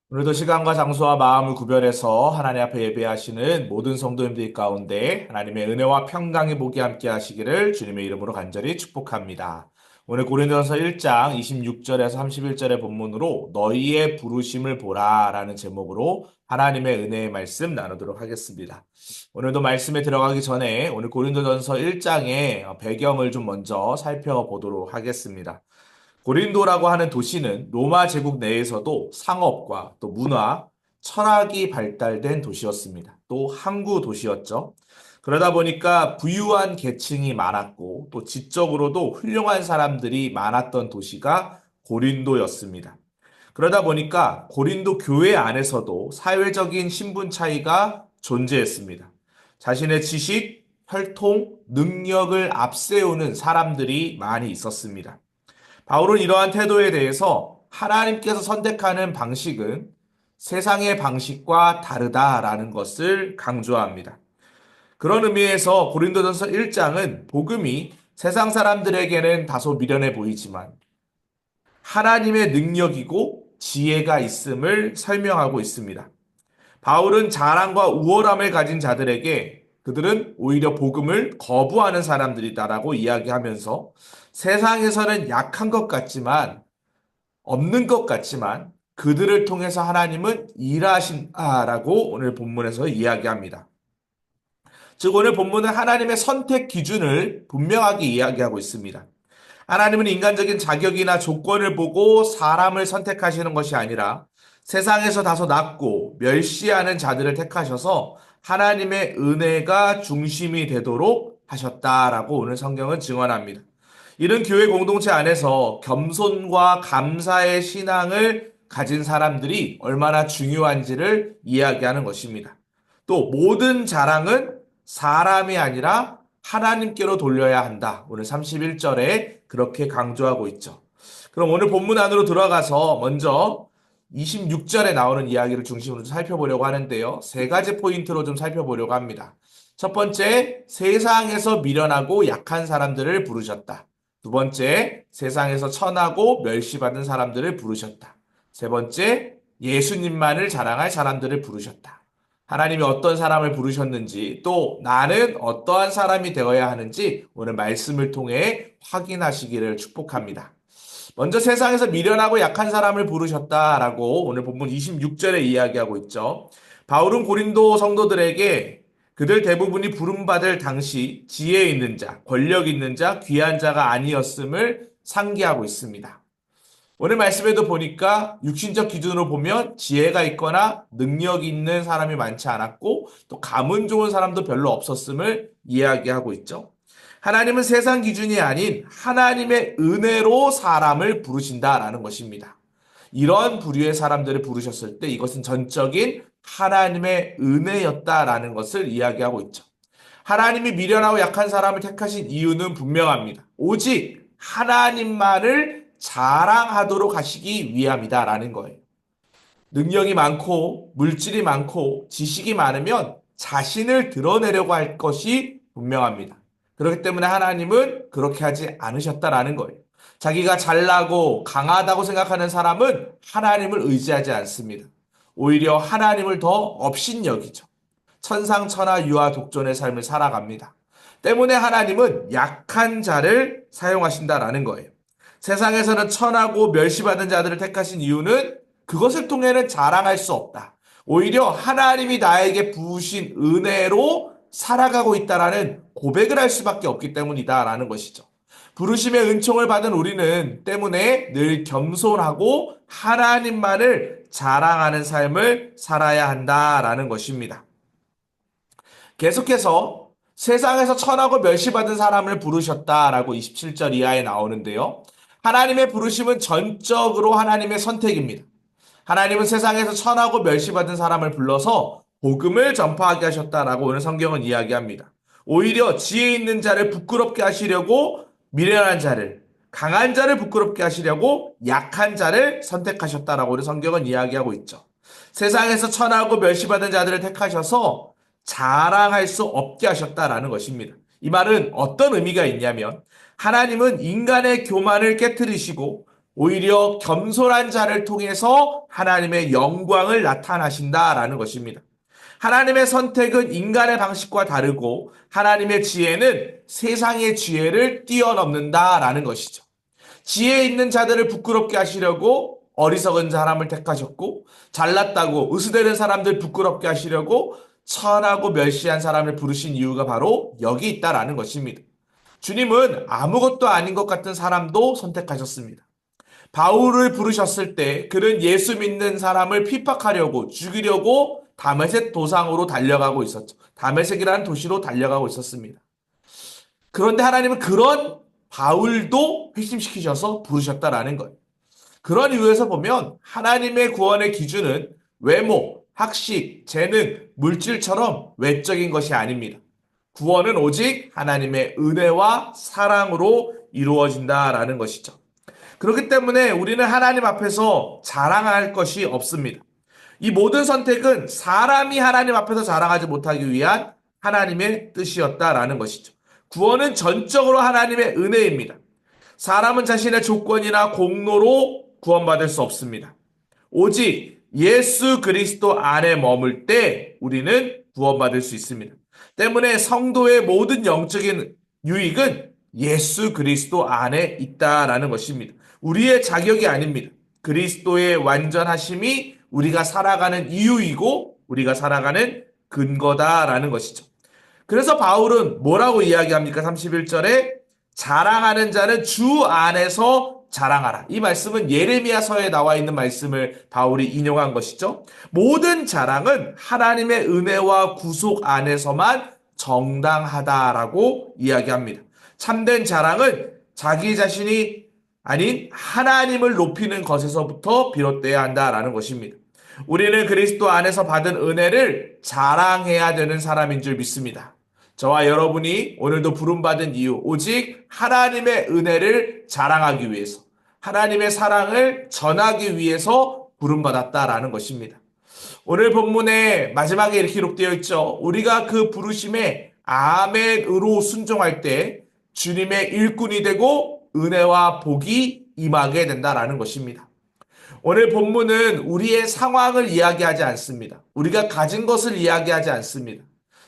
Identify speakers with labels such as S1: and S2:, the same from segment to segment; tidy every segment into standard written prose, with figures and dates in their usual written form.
S1: 오늘도 시간과 장소와 마음을 구별해서 하나님 앞에 예배하시는 모든 성도님들 가운데 하나님의 은혜와 평강의 복이 함께 하시기를 주님의 이름으로 간절히 축복합니다. 오늘 고린도전서 1장 26절에서 31절의 본문으로 너희의 부르심을 보라라는 제목으로 하나님의 은혜의 말씀 나누도록 하겠습니다. 오늘도 말씀에 들어가기 전에 오늘 고린도전서 1장의 배경을 좀 먼저 살펴보도록 하겠습니다. 고린도라고 하는 도시는 로마 제국 내에서도 상업과 또 문화, 철학이 발달된 도시였습니다. 또 항구 도시였죠. 그러다 보니까 부유한 계층이 많았고 또 지적으로도 훌륭한 사람들이 많았던 도시가 고린도였습니다. 그러다 보니까 고린도 교회 안에서도 사회적인 신분 차이가 존재했습니다. 자신의 지식, 혈통, 능력을 앞세우는 사람들이 많이 있었습니다. 바울은 이러한 태도에 대해서 하나님께서 선택하는 방식은 세상의 방식과 다르다라는 것을 강조합니다. 그런 의미에서 고린도전서 1장은 복음이 세상 사람들에게는 다소 미련해 보이지만 하나님의 능력이고 지혜가 있음을 설명하고 있습니다. 바울은 자랑과 우월함을 가진 자들에게 그들은 오히려 복음을 거부하는 사람들이다라고 이야기하면서 세상에서는 약한 것 같지만 없는 것 같지만 그들을 통해서 하나님은 일하신다라고 오늘 본문에서 이야기합니다. 즉 오늘 본문은 하나님의 선택 기준을 분명하게 이야기하고 있습니다. 하나님은 인간적인 자격이나 조건을 보고 사람을 선택하시는 것이 아니라 세상에서 다소 낮고 멸시하는 자들을 택하셔서 하나님의 은혜가 중심이 되도록 하셨다라고 오늘 성경은 증언합니다. 이런 교회 공동체 안에서 겸손과 감사의 신앙을 가진 사람들이 얼마나 중요한지를 이야기하는 것입니다. 또 모든 자랑은 사람이 아니라 하나님께로 돌려야 한다. 오늘 31절에 그렇게 강조하고 있죠. 그럼 오늘 본문 안으로 들어가서 먼저 26절에 나오는 이야기를 중심으로 살펴보려고 하는데요. 세 가지 포인트로 좀 살펴보려고 합니다. 첫 번째, 세상에서 미련하고 약한 사람들을 부르셨다. 두 번째, 세상에서 천하고 멸시받은 사람들을 부르셨다. 세 번째, 예수님만을 자랑할 사람들을 부르셨다. 하나님이 어떤 사람을 부르셨는지 또 나는 어떠한 사람이 되어야 하는지 오늘 말씀을 통해 확인하시기를 축복합니다. 먼저 세상에서 미련하고 약한 사람을 부르셨다라고 오늘 본문 26절에 이야기하고 있죠. 바울은 고린도 성도들에게 그들 대부분이 부름받을 당시 지혜 있는 자, 권력 있는 자, 귀한 자가 아니었음을 상기하고 있습니다. 오늘 말씀에도 보니까 육신적 기준으로 보면 지혜가 있거나 능력이 있는 사람이 많지 않았고 또 가문 좋은 사람도 별로 없었음을 이야기하고 있죠. 하나님은 세상 기준이 아닌 하나님의 은혜로 사람을 부르신다라는 것입니다. 이런 부류의 사람들을 부르셨을 때 이것은 전적인 하나님의 은혜였다라는 것을 이야기하고 있죠. 하나님이 미련하고 약한 사람을 택하신 이유는 분명합니다. 오직 하나님만을 자랑하도록 하시기 위함이다라는 거예요. 능력이 많고 물질이 많고 지식이 많으면 자신을 드러내려고 할 것이 분명합니다. 그렇기 때문에 하나님은 그렇게 하지 않으셨다라는 거예요. 자기가 잘나고 강하다고 생각하는 사람은 하나님을 의지하지 않습니다. 오히려 하나님을 더 업신여기죠. 천상천하 유아 독존의 삶을 살아갑니다. 때문에 하나님은 약한 자를 사용하신다라는 거예요. 세상에서는 천하고 멸시받은 자들을 택하신 이유는 그것을 통해는 자랑할 수 없다. 오히려 하나님이 나에게 부으신 은혜로 살아가고 있다라는 고백을 할 수밖에 없기 때문이다라는 것이죠. 부르심의 은총을 받은 우리는 때문에 늘 겸손하고 하나님만을 자랑하는 삶을 살아야 한다라는 것입니다. 계속해서 세상에서 천하고 멸시받은 사람을 부르셨다라고 27절 이하에 나오는데요. 하나님의 부르심은 전적으로 하나님의 선택입니다. 하나님은 세상에서 천하고 멸시받은 사람을 불러서 복음을 전파하게 하셨다라고 오늘 성경은 이야기합니다. 오히려 지혜 있는 자를 부끄럽게 하시려고 미련한 자를, 강한 자를 부끄럽게 하시려고 약한 자를 선택하셨다라고 오늘 성경은 이야기하고 있죠. 세상에서 천하고 멸시받은 자들을 택하셔서 자랑할 수 없게 하셨다라는 것입니다. 이 말은 어떤 의미가 있냐면 하나님은 인간의 교만을 깨뜨리시고 오히려 겸손한 자를 통해서 하나님의 영광을 나타나신다라는 것입니다. 하나님의 선택은 인간의 방식과 다르고 하나님의 지혜는 세상의 지혜를 뛰어넘는다라는 것이죠. 지혜 있는 자들을 부끄럽게 하시려고 어리석은 사람을 택하셨고 잘났다고 으스대는 사람들 부끄럽게 하시려고 천하고 멸시한 사람을 부르신 이유가 바로 여기 있다라는 것입니다. 주님은 아무것도 아닌 것 같은 사람도 선택하셨습니다. 바울을 부르셨을 때 그는 예수 믿는 사람을 핍박하려고 죽이려고 다메섹 도상으로 달려가고 있었죠. 다메섹이라는 도시로 달려가고 있었습니다. 그런데 하나님은 그런 바울도 회심시키셔서 부르셨다라는 거예요. 그런 이유에서 보면 하나님의 구원의 기준은 외모, 학식, 재능, 물질처럼 외적인 것이 아닙니다. 구원은 오직 하나님의 은혜와 사랑으로 이루어진다라는 것이죠. 그렇기 때문에 우리는 하나님 앞에서 자랑할 것이 없습니다. 이 모든 선택은 사람이 하나님 앞에서 자랑하지 못하기 위한 하나님의 뜻이었다라는 것이죠. 구원은 전적으로 하나님의 은혜입니다. 사람은 자신의 조건이나 공로로 구원받을 수 없습니다. 오직 예수 그리스도 안에 머물 때 우리는 구원받을 수 있습니다. 때문에 성도의 모든 영적인 유익은 예수 그리스도 안에 있다라는 것입니다. 우리의 자격이 아닙니다. 그리스도의 완전하심이 우리가 살아가는 이유이고 우리가 살아가는 근거다라는 것이죠. 그래서 바울은 뭐라고 이야기합니까? 31절에 자랑하는 자는 주 안에서 자랑하라. 이 말씀은 예레미야서에 나와 있는 말씀을 바울이 인용한 것이죠. 모든 자랑은 하나님의 은혜와 구속 안에서만 정당하다라고 이야기합니다. 참된 자랑은 자기 자신이 아닌 하나님을 높이는 것에서부터 비롯돼야 한다라는 것입니다. 우리는 그리스도 안에서 받은 은혜를 자랑해야 되는 사람인 줄 믿습니다. 저와 여러분이 오늘도 부름받은 이유, 오직 하나님의 은혜를 자랑하기 위해서, 하나님의 사랑을 전하기 위해서 부름받았다라는 것입니다. 오늘 본문의 마지막에 이렇게 기록되어 있죠. 우리가 그 부르심에 아멘으로 순종할 때 주님의 일꾼이 되고 은혜와 복이 임하게 된다라는 것입니다. 오늘 본문은 우리의 상황을 이야기하지 않습니다. 우리가 가진 것을 이야기하지 않습니다.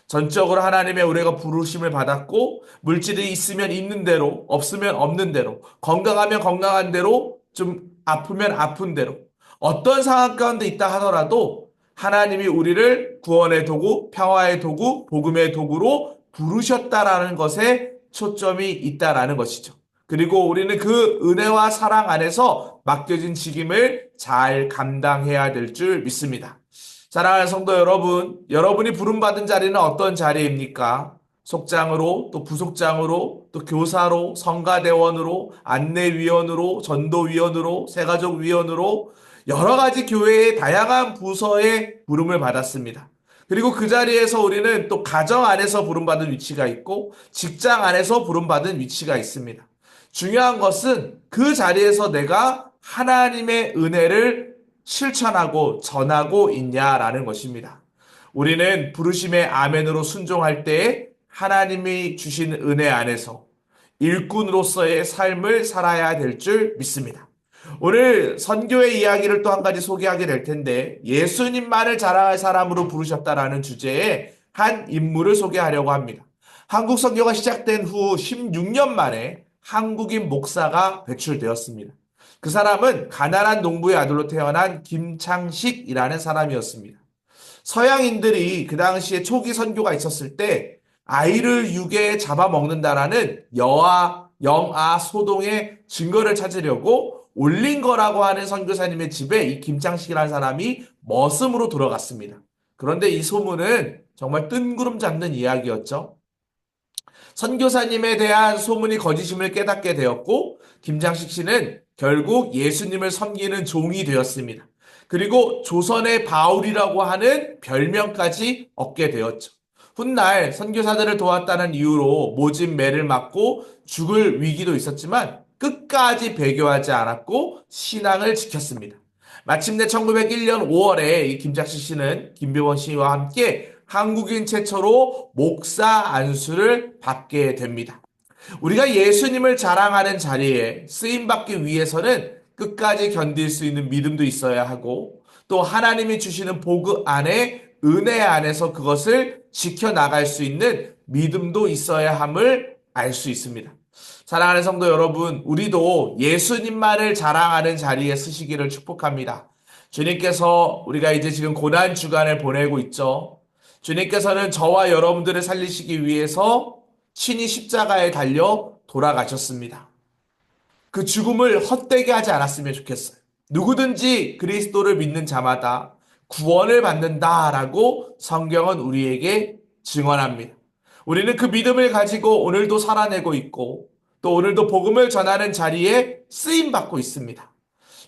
S1: 전적으로 하나님의 우리가 부르심을 받았고 물질이 있으면 있는 대로 없으면 없는 대로 건강하면 건강한 대로 좀 아프면 아픈 대로 어떤 상황 가운데 있다 하더라도 하나님이 우리를 구원의 도구, 평화의 도구, 복음의 도구로 부르셨다라는 것에 초점이 있다라는 것이죠. 그리고 우리는 그 은혜와 사랑 안에서 맡겨진 직임을 잘 감당해야 될 줄 믿습니다. 사랑하는 성도 여러분, 여러분이 부름받은 자리는 어떤 자리입니까? 속장으로, 또 부속장으로, 또 교사로, 성가대원으로, 안내위원으로, 전도위원으로, 새가족위원으로 여러 가지 교회의 다양한 부서에 부름을 받았습니다. 그리고 그 자리에서 우리는 또 가정 안에서 부름받은 위치가 있고 직장 안에서 부름받은 위치가 있습니다. 중요한 것은 그 자리에서 내가 하나님의 은혜를 실천하고 전하고 있냐라는 것입니다. 우리는 부르심의 아멘으로 순종할 때 하나님이 주신 은혜 안에서 일꾼으로서의 삶을 살아야 될 줄 믿습니다. 오늘 선교의 이야기를 또 한 가지 소개하게 될 텐데 예수님만을 자랑할 사람으로 부르셨다라는 주제에 한 인물을 소개하려고 합니다. 한국 선교가 시작된 후 16년 만에 한국인 목사가 배출되었습니다. 그 사람은 가난한 농부의 아들로 태어난 김창식이라는 사람이었습니다. 서양인들이 그 당시에 초기 선교가 있었을 때 아이를 육에 잡아먹는다라는 영아 소동의 증거를 찾으려고 올린 거라고 하는 선교사님의 집에 이 김창식이라는 사람이 머슴으로 들어갔습니다. 그런데 이 소문은 정말 뜬구름 잡는 이야기였죠. 선교사님에 대한 소문이 거짓임을 깨닫게 되었고 김장식 씨는 결국 예수님을 섬기는 종이 되었습니다. 그리고 조선의 바울이라고 하는 별명까지 얻게 되었죠. 훗날 선교사들을 도왔다는 이유로 모진 매를 맞고 죽을 위기도 있었지만 끝까지 배교하지 않았고 신앙을 지켰습니다. 마침내 1901년 5월에 이 김장식 씨는 김병원 씨와 함께 한국인 최초로 목사 안수를 받게 됩니다. 우리가 예수님을 자랑하는 자리에 쓰임받기 위해서는 끝까지 견딜 수 있는 믿음도 있어야 하고 또 하나님이 주시는 복 안에 은혜 안에서 그것을 지켜나갈 수 있는 믿음도 있어야 함을 알 수 있습니다. 사랑하는 성도 여러분, 우리도 예수님만을 자랑하는 자리에 서시기를 축복합니다. 주님께서 우리가 이제 지금 고난 주간을 보내고 있죠. 주님께서는 저와 여러분들을 살리시기 위해서 친히 십자가에 달려 돌아가셨습니다. 그 죽음을 헛되게 하지 않았으면 좋겠어요. 누구든지 그리스도를 믿는 자마다 구원을 받는다라고 성경은 우리에게 증언합니다. 우리는 그 믿음을 가지고 오늘도 살아내고 있고 또 오늘도 복음을 전하는 자리에 쓰임받고 있습니다.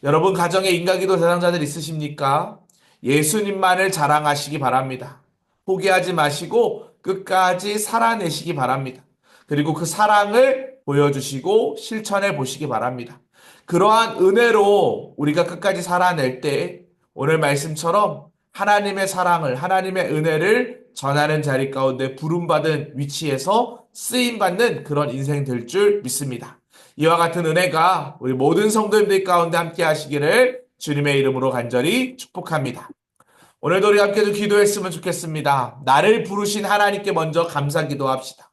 S1: 여러분 가정에 인가기도 대상자들 있으십니까? 예수님만을 자랑하시기 바랍니다. 포기하지 마시고 끝까지 살아내시기 바랍니다. 그리고 그 사랑을 보여주시고 실천해 보시기 바랍니다. 그러한 은혜로 우리가 끝까지 살아낼 때 오늘 말씀처럼 하나님의 사랑을, 하나님의 은혜를 전하는 자리 가운데 부름받은 위치에서 쓰임받는 그런 인생 될 줄 믿습니다. 이와 같은 은혜가 우리 모든 성도님들 가운데 함께 하시기를 주님의 이름으로 간절히 축복합니다. 오늘도 우리 함께 좀 기도했으면 좋겠습니다. 나를 부르신 하나님께 먼저 감사 기도합시다.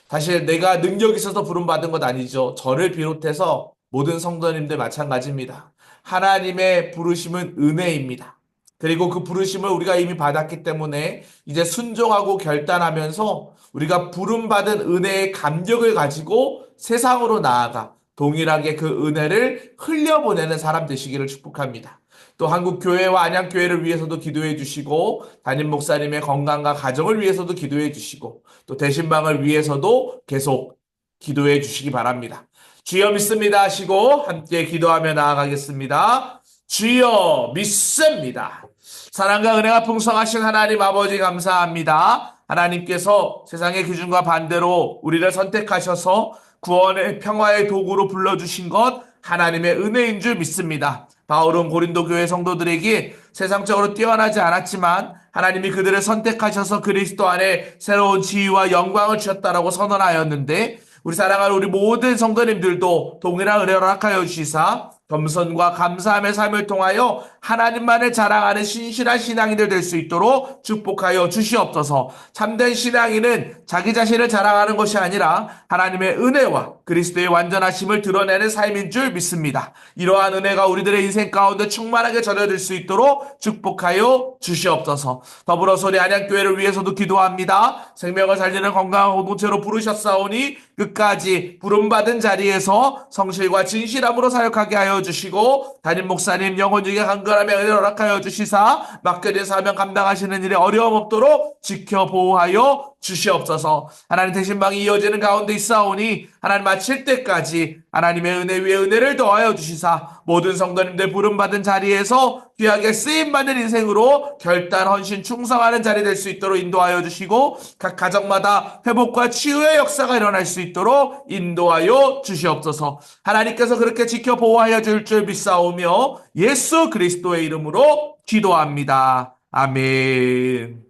S1: 사실 내가 능력이 있어서 부름받은 것 아니죠. 저를 비롯해서 모든 성도님들 마찬가지입니다. 하나님의 부르심은 은혜입니다. 그리고 그 부르심을 우리가 이미 받았기 때문에 이제 순종하고 결단하면서 우리가 부름받은 은혜의 감격을 가지고 세상으로 나아가 동일하게 그 은혜를 흘려보내는 사람 되시기를 축복합니다. 또 한국교회와 안양교회를 위해서도 기도해 주시고 담임 목사님의 건강과 가정을 위해서도 기도해 주시고 또 대신방을 위해서도 계속 기도해 주시기 바랍니다. 주여 믿습니다 하시고 함께 기도하며 나아가겠습니다. 주여 믿습니다. 사랑과 은혜가 풍성하신 하나님 아버지 감사합니다. 하나님께서 세상의 기준과 반대로 우리를 선택하셔서 구원의 평화의 도구로 불러주신 것 하나님의 은혜인 줄 믿습니다. 바울은 고린도 교회 성도들에게 세상적으로 뛰어나지 않았지만 하나님이 그들을 선택하셔서 그리스도 안에 새로운 지위와 영광을 주셨다라고 선언하였는데 우리 사랑하는 우리 모든 성도님들도 동일한 은혜를 허락하여 주시사 겸손과 감사함의 삶을 통하여 하나님만을 자랑하는 신실한 신앙인들 될 수 있도록 축복하여 주시옵소서. 참된 신앙인은 자기 자신을 자랑하는 것이 아니라 하나님의 은혜와 그리스도의 완전하심을 드러내는 삶인 줄 믿습니다. 이러한 은혜가 우리들의 인생 가운데 충만하게 전해질 수 있도록 축복하여 주시옵소서. 더불어서 우리 안양교회를 위해서도 기도합니다. 생명을 살리는 건강한 공동체로 부르셨사오니 끝까지 부름받은 자리에서 성실과 진실함으로 사역하게 하여 주시고 담임 목사님 영혼중에 간절함에 은혜를 허락하여 주시사 맡겨진 사명 감당하시는 일에 어려움 없도록 지켜 보호하여 주시옵소서. 하나님 대신방이 이어지는 가운데 있사오니 하나님 마칠 때까지 하나님의 은혜 위에 은혜를 더하여 주시사 모든 성도님들 부름받은 자리에서 귀하게 쓰임받는 인생으로 결단, 헌신, 충성하는 자리 될 수 있도록 인도하여 주시고 각 가정마다 회복과 치유의 역사가 일어날 수 있도록 인도하여 주시옵소서. 하나님께서 그렇게 지켜 보호하여 줄 줄 믿사오며 예수 그리스도의 이름으로 기도합니다. 아멘.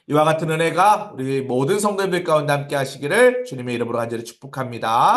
S1: 이와 같은 은혜가 우리 모든 성도님들 가운데 함께 하시기를 주님의 이름으로 간절히 축복합니다.